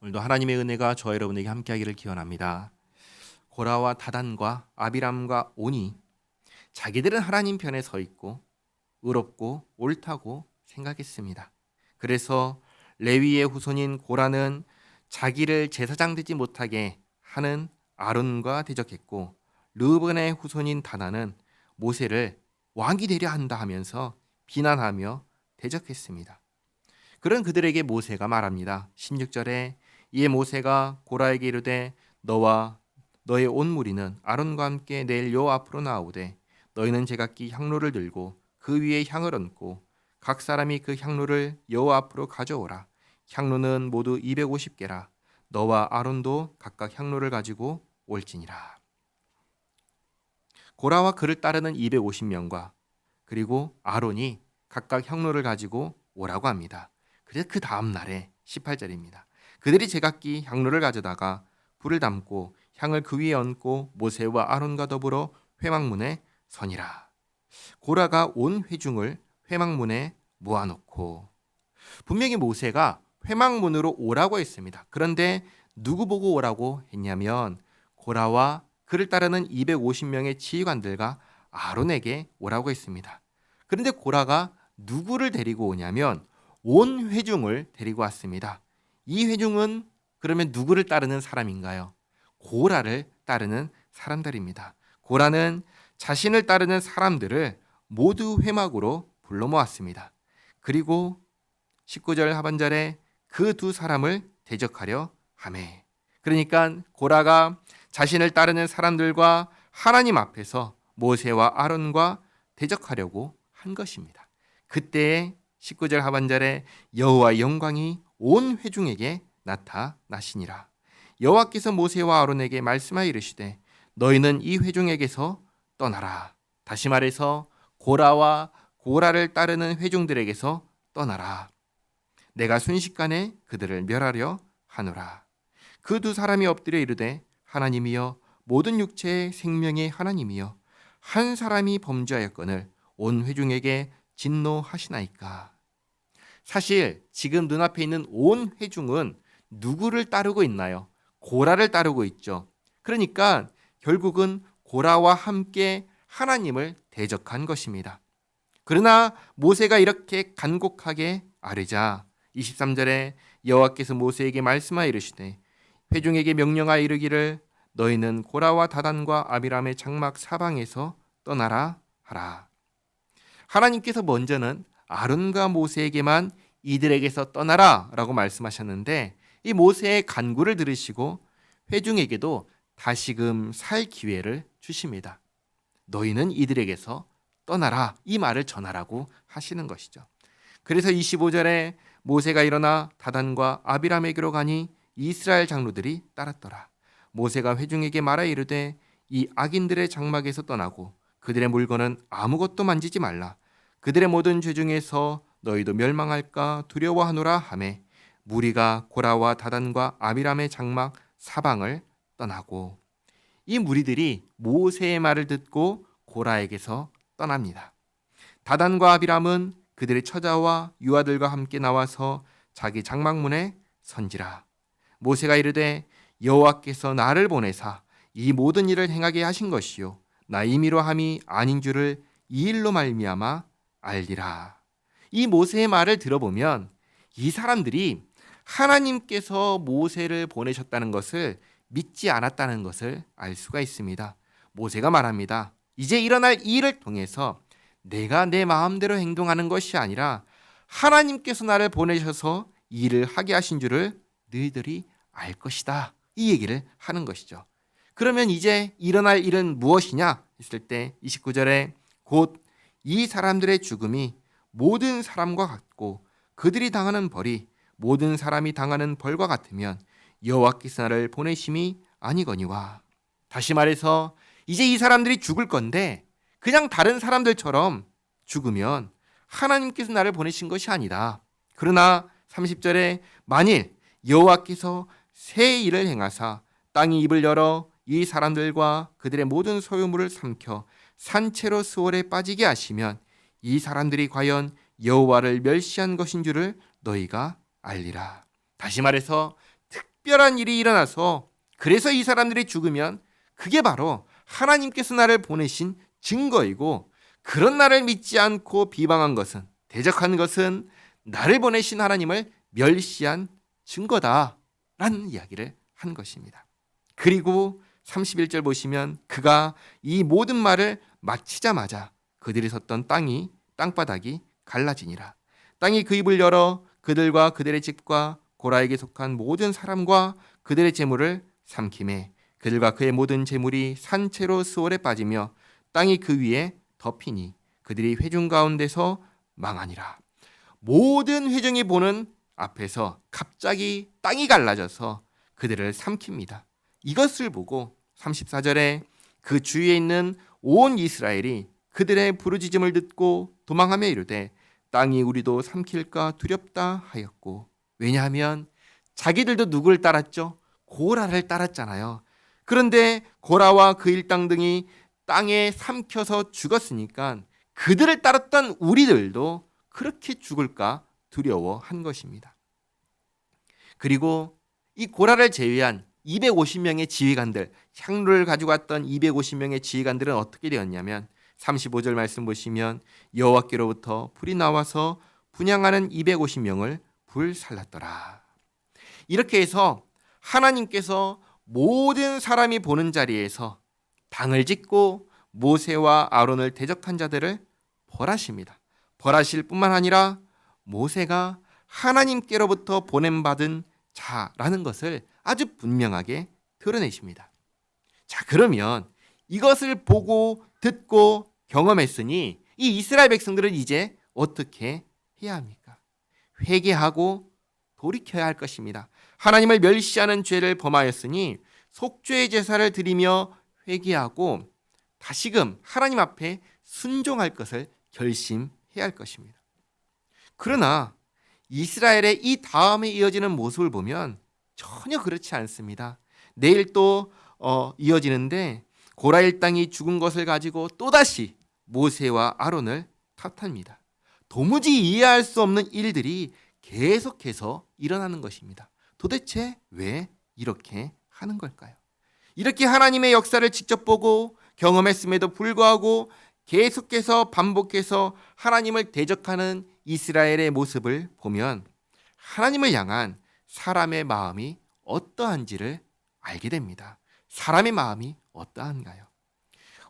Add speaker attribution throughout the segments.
Speaker 1: 오늘도 하나님의 은혜가 저와 여러분에게 함께하기를 기원합니다. 고라와 다단과 아비람과 온이 자기들은 하나님 편에 서 있고 의롭고 옳다고 생각했습니다. 그래서 레위의 후손인 고라는 자기를 제사장 되지 못하게 하는 아론과 대적했고, 르우븐의 후손인 다단은 모세를 왕이 되려 한다 하면서 비난하며 대적했습니다. 그런 그들에게 모세가 말합니다. 16절에 이에 모세가 고라에게 이르되 너와 너의 온 무리는 아론과 함께 내일 여호와 앞으로 나오되 너희는 제각기 향로를 들고 그 위에 향을 얹고 각 사람이 그 향로를 여호와 앞으로 가져오라. 향로는 모두 250개라. 너와 아론도 각각 향로를 가지고 올지니라. 고라와 그를 따르는 250명과 그리고 아론이 각각 향로를 가지고 오라고 합니다. 그래서 그 다음 날에 18절입니다. 그들이 제각기 향로를 가져다가 불을 담고 향을 그 위에 얹고 모세와 아론과 더불어 회막문에 서니라. 고라가 온 회중을 회막문에 모아놓고, 분명히 모세가 회막문으로 오라고 했습니다. 그런데 누구 보고 오라고 했냐면 고라와 그를 따르는 250명의 지휘관들과 아론에게 오라고 했습니다. 그런데 고라가 누구를 데리고 오냐면 온 회중을 데리고 왔습니다. 이 회중은 그러면 누구를 따르는 사람인가요? 고라를 따르는 사람들입니다. 고라는 자신을 따르는 사람들을 모두 회막으로 불러 모았습니다. 그리고 19절 하반절에 그 두 사람을 대적하려 하매, 그러니까 고라가 자신을 따르는 사람들과 하나님 앞에서 모세와 아론과 대적하려고 한 것입니다. 그때에 19절 하반절에 여호와의 영광이 온 회중에게 나타나시니라. 여호와께서 모세와 아론에게 말씀하여 이르시되 너희는 이 회중에게서 떠나라. 다시 말해서 고라와 고라를 따르는 회중들에게서 떠나라. 내가 순식간에 그들을 멸하려 하노라. 그 두 사람이 엎드려 이르되 하나님이여 모든 육체의 생명의 하나님이여 한 사람이 범죄하였거늘 온 회중에게 진노하시나이까. 사실 지금 눈앞에 있는 온 회중은 누구를 따르고 있나요? 고라를 따르고 있죠. 그러니까 결국은 고라와 함께 하나님을 대적한 것입니다. 그러나 모세가 이렇게 간곡하게 아뢰자 23절에 여호와께서 모세에게 말씀하여 이르시되 회중에게 명령하여 이르기를 너희는 고라와 다단과 아비람의 장막 사방에서 떠나라 하라. 하나님께서 먼저는 아론과 모세에게만 이들에게서 떠나라 라고 말씀하셨는데, 이 모세의 간구를 들으시고 회중에게도 다시금 살 기회를 주십니다. 너희는 이들에게서 떠나라, 이 말을 전하라고 하시는 것이죠. 그래서 25절에 모세가 일어나 다단과 아비람에게로 가니 이스라엘 장로들이 따랐더라. 모세가 회중에게 말하여 이르되 이 악인들의 장막에서 떠나고 그들의 물건은 아무것도 만지지 말라. 그들의 모든 죄 중에서 너희도 멸망할까 두려워하노라 하매 무리가 고라와 다단과 아비람의 장막 사방을 떠나고, 이 무리들이 모세의 말을 듣고 고라에게서 떠납니다. 다단과 아비람은 그들의 처자와 유아들과 함께 나와서 자기 장막문에 선지라. 모세가 이르되 여호와께서 나를 보내사 이 모든 일을 행하게 하신 것이요 나 임의로 함이 아닌 줄을 이 일로 말미암아 알리라. 이 모세의 말을 들어보면 이 사람들이 하나님께서 모세를 보내셨다는 것을 믿지 않았다는 것을 알 수가 있습니다. 모세가 말합니다. 이제 일어날 이 일을 통해서 내가 내 마음대로 행동하는 것이 아니라 하나님께서 나를 보내셔서 이 일을 하게 하신 줄을 너희들이 알 것이다. 이 얘기를 하는 것이죠. 그러면 이제 일어날 일은 무엇이냐 했을 때 29절에 곧 이 사람들의 죽음이 모든 사람과 같고 그들이 당하는 벌이 모든 사람이 당하는 벌과 같으면 여호와께서 나를 보내심이 아니거니와. 다시 말해서 이제 이 사람들이 죽을 건데 그냥 다른 사람들처럼 죽으면 하나님께서 나를 보내신 것이 아니다. 그러나 30절에 만일 여호와께서 새 일을 행하사 땅이 입을 열어 이 사람들과 그들의 모든 소유물을 삼켜 산채로 수월에 빠지게 하시면 이 사람들이 과연 여호와를 멸시한 것인 줄을 너희가 알리라. 다시 말해서 특별한 일이 일어나서 그래서 이 사람들이 죽으면 그게 바로 하나님께서 나를 보내신 증거이고, 그런 나를 믿지 않고 비방한 것은, 대적한 것은 나를 보내신 하나님을 멸시한 증거다라는 이야기를 한 것입니다. 그리고 31절 보시면 그가 이 모든 말을 마치자마자 그들이 섰던 땅바닥이 갈라지니라. 땅이 그 입을 열어 그들과 그들의 집과 고라에게 속한 모든 사람과 그들의 재물을 삼키매 그들과 그의 모든 재물이 산채로 수월에 빠지며 땅이 그 위에 덮이니 그들이 회중 가운데서 망하니라. 모든 회중이 보는 앞에서 갑자기 땅이 갈라져서 그들을 삼킵니다. 이것을 보고 34절에 그 주위에 있는 온 이스라엘이 그들의 부르짖음을 듣고 도망하며 이르되 땅이 우리도 삼킬까 두렵다 하였고, 왜냐하면 자기들도 누구를 따랐죠? 고라를 따랐잖아요. 그런데 고라와 그 일당 등이 땅에 삼켜서 죽었으니까 그들을 따랐던 우리들도 그렇게 죽을까 두려워한 것입니다. 그리고 이 고라를 제외한 250명의 지휘관들, 향로를 가지고 왔던 250명의 지휘관들은 어떻게 되었냐면 35절 말씀 보시면 여호와께로부터 불이 나와서 분향하는 250명을 불살랐더라. 이렇게 해서 하나님께서 모든 사람이 보는 자리에서 당을 짓고 모세와 아론을 대적한 자들을 벌하십니다. 벌하실 뿐만 아니라 모세가 하나님께로부터 보냄받은 자라는 것을 아주 분명하게 드러내십니다. 자, 그러면 이것을 보고 듣고 경험했으니 이 이스라엘 백성들은 이제 어떻게 해야 합니까? 회개하고 돌이켜야 할 것입니다. 하나님을 멸시하는 죄를 범하였으니 속죄의 제사를 드리며 회개하고 다시금 하나님 앞에 순종할 것을 결심해야 할 것입니다. 그러나 이스라엘의 이 다음에 이어지는 모습을 보면 전혀 그렇지 않습니다. 내일 또 이어지는데 고라 일당이 죽은 것을 가지고 또다시 모세와 아론을 탓합니다. 도무지 이해할 수 없는 일들이 계속해서 일어나는 것입니다. 도대체 왜 이렇게 하는 걸까요? 이렇게 하나님의 역사를 직접 보고 경험했음에도 불구하고 계속해서 반복해서 하나님을 대적하는 이스라엘의 모습을 보면 하나님을 향한 사람의 마음이 어떠한지를 알게 됩니다. 사람의 마음이 어떠한가요?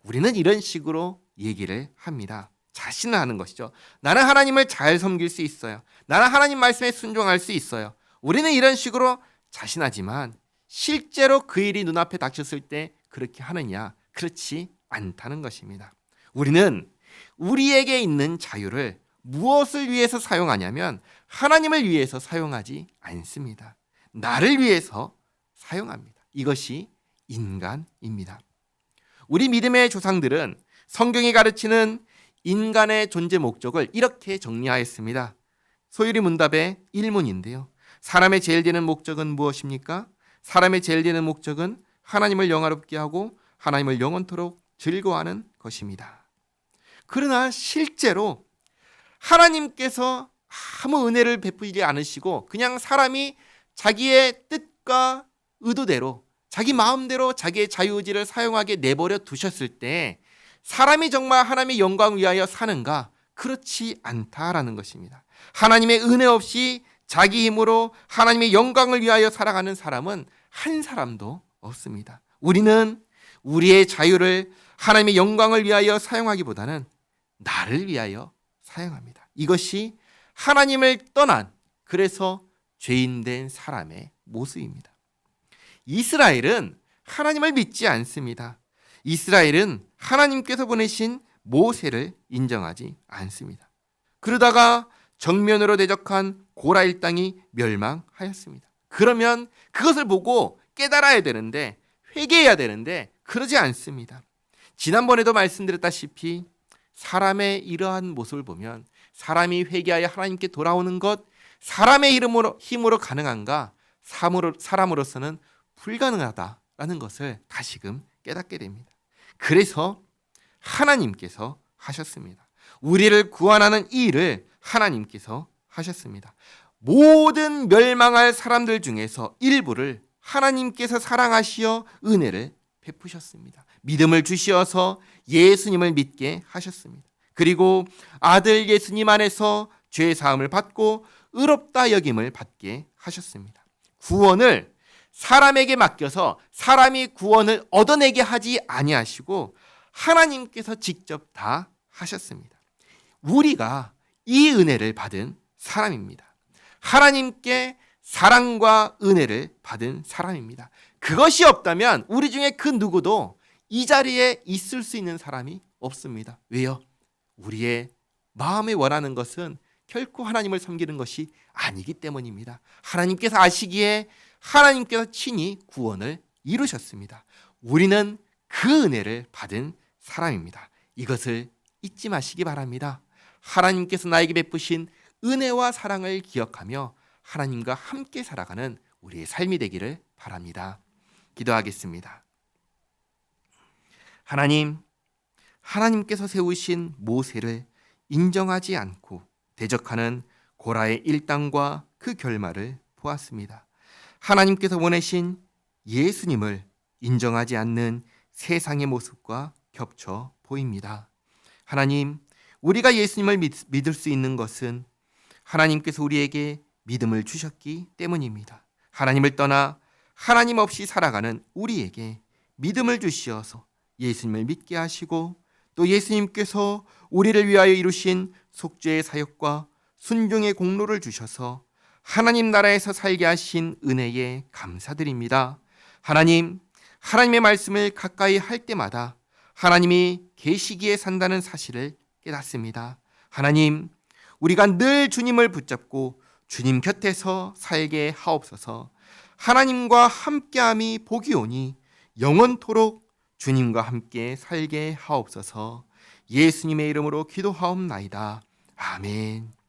Speaker 1: 우리는 이런 식으로 얘기를 합니다. 자신을 하는 것이죠. 나는 하나님을 잘 섬길 수 있어요. 나는 하나님 말씀에 순종할 수 있어요. 우리는 이런 식으로 자신하지만 실제로 그 일이 눈앞에 닥쳤을 때 그렇게 하느냐? 그렇지 않다는 것입니다. 우리는 우리에게 있는 자유를 무엇을 위해서 사용하냐면 하나님을 위해서 사용하지 않습니다. 나를 위해서 사용합니다. 이것이 인간입니다. 우리 믿음의 조상들은 성경이 가르치는 인간의 존재 목적을 이렇게 정리하였습니다. 소유리 문답의 1문인데요. 사람의 제일 되는 목적은 무엇입니까? 사람의 제일 되는 목적은 하나님을 영화롭게 하고 하나님을 영원토록 즐거워하는 것입니다. 그러나 실제로 하나님께서 아무 은혜를 베푸지 않으시고 그냥 사람이 자기의 뜻과 의도대로 자기 마음대로 자기의 자유의지를 사용하게 내버려 두셨을 때 사람이 정말 하나님의 영광을 위하여 사는가? 그렇지 않다라는 것입니다. 하나님의 은혜 없이 자기 힘으로 하나님의 영광을 위하여 살아가는 사람은 한 사람도 없습니다. 우리는 우리의 자유를 하나님의 영광을 위하여 사용하기보다는 나를 위하여 사용합니다. 이것이 하나님을 떠난, 그래서 죄인된 사람의 모습입니다. 이스라엘은 하나님을 믿지 않습니다. 이스라엘은 하나님께서 보내신 모세를 인정하지 않습니다. 그러다가 정면으로 대적한 고라 일당이 멸망하였습니다. 그러면 그것을 보고 깨달아야 되는데, 회개해야 되는데 그러지 않습니다. 지난번에도 말씀드렸다시피 사람의 이러한 모습을 보면 사람이 회개하여 하나님께 돌아오는 것, 사람의 힘으로 가능한가? 사람으로서는 불가능하다라는 것을 다시금 깨닫게 됩니다. 그래서 하나님께서 하셨습니다. 우리를 구원하는 이 일을 하나님께서 하셨습니다. 모든 멸망할 사람들 중에서 일부를 하나님께서 사랑하시어 은혜를 베푸셨습니다. 믿음을 주시어서 예수님을 믿게 하셨습니다. 그리고 아들 예수님 안에서 죄 사함을 받고 의롭다 여김을 받게 하셨습니다. 구원을 사람에게 맡겨서 사람이 구원을 얻어내게 하지 아니하시고 하나님께서 직접 다 하셨습니다. 우리가 이 은혜를 받은 사람입니다. 하나님께 사랑과 은혜를 받은 사람입니다. 그것이 없다면 우리 중에 그 누구도 이 자리에 있을 수 있는 사람이 없습니다. 왜요? 우리의 마음에 원하는 것은 결코 하나님을 섬기는 것이 아니기 때문입니다. 하나님께서 아시기에 하나님께서 친히 구원을 이루셨습니다. 우리는 그 은혜를 받은 사람입니다. 이것을 잊지 마시기 바랍니다. 하나님께서 나에게 베푸신 은혜와 사랑을 기억하며 하나님과 함께 살아가는 우리의 삶이 되기를 바랍니다. 기도하겠습니다. 하나님께서 세우신 모세를 인정하지 않고 대적하는 고라의 일당과 그 결말을 보았습니다. 하나님께서 보내신 예수님을 인정하지 않는 세상의 모습과 겹쳐 보입니다. 하나님, 우리가 예수님을 믿을 수 있는 것은 하나님께서 우리에게 믿음을 주셨기 때문입니다. 하나님을 떠나 하나님 없이 살아가는 우리에게 믿음을 주시어서 예수님을 믿게 하시고 또 예수님께서 우리를 위하여 이루신 속죄의 사역과 순종의 공로를 주셔서 하나님 나라에서 살게 하신 은혜에 감사드립니다. 하나님의 말씀을 가까이 할 때마다 하나님이 계시기에 산다는 사실을 깨닫습니다. 하나님, 우리가 늘 주님을 붙잡고 주님 곁에서 살게 하옵소서. 하나님과 함께함이 복이 오니 영원토록 주님과 함께 살게 하옵소서. 예수님의 이름으로 기도하옵나이다. 아멘.